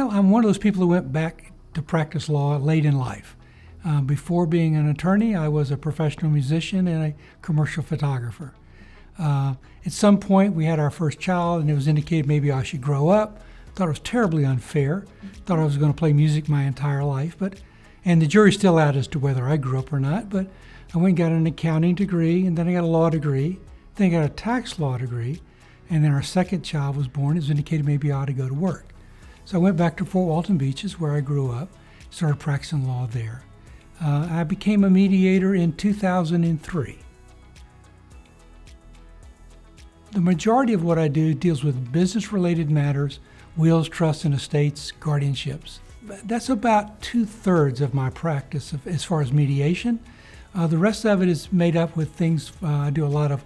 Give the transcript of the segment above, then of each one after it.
Well, I'm one of those people who went back to practice law late in life. Before being an attorney, I was a professional musician and a commercial photographer. At some point, we had our first child, and it was indicated maybe I should grow up. Thought it was terribly unfair. Thought I was going to play music my entire life, and the jury's still out as to whether I grew up or not. But I went and got an accounting degree, and then I got a law degree. Then I got a tax law degree, and then our second child was born. It was indicated maybe I ought to go to work. So I went back to Fort Walton Beaches, where I grew up, started practicing law there. I became a mediator in 2003. The majority of what I do deals with business-related matters, wills, trusts, and estates, guardianships. That's about 2/3 of my practice as far as mediation. The rest of it is made up with things. I do a lot of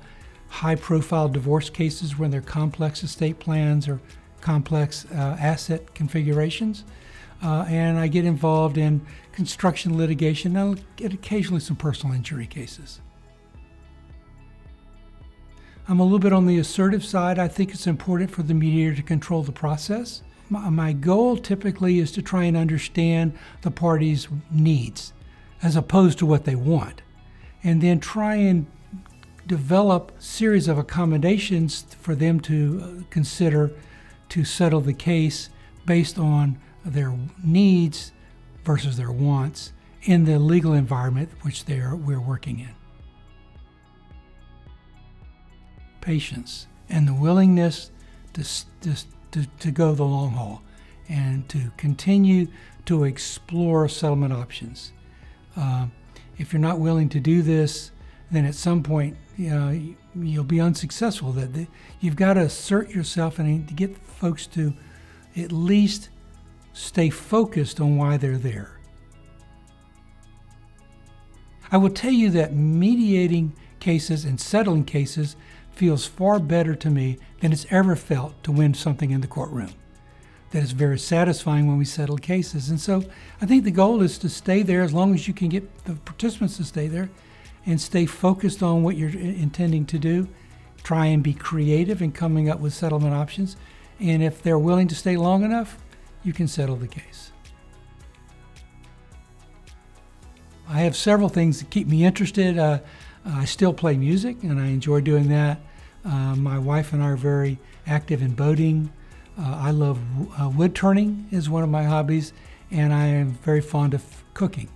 high-profile divorce cases when they're complex estate plans or complex asset configurations. And I get involved in construction litigation, and I'll get occasionally some personal injury cases. I'm a little bit on the assertive side. I think it's important for the mediator to control the process. My goal typically is to try and understand the parties' needs as opposed to what they want, and then try and develop a series of accommodations for them to consider to settle the case based on their needs versus their wants in the legal environment which we're working in. Patience and the willingness to go the long haul and to continue to explore settlement options. If you're not willing to do this, then at some point you'll be unsuccessful. You've got to assert yourself and to get folks to at least stay focused on why they're there. I will tell you that mediating cases and settling cases feels far better to me than it's ever felt to win something in the courtroom. That is very satisfying when we settle cases. And so I think the goal is to stay there as long as you can get the participants to stay there and stay focused on what you're intending to do. Try and be creative in coming up with settlement options. And if they're willing to stay long enough, you can settle the case. I have several things that keep me interested. I still play music, and I enjoy doing that. My wife and I are very active in boating. I love wood turning is one of my hobbies, and I am very fond of cooking.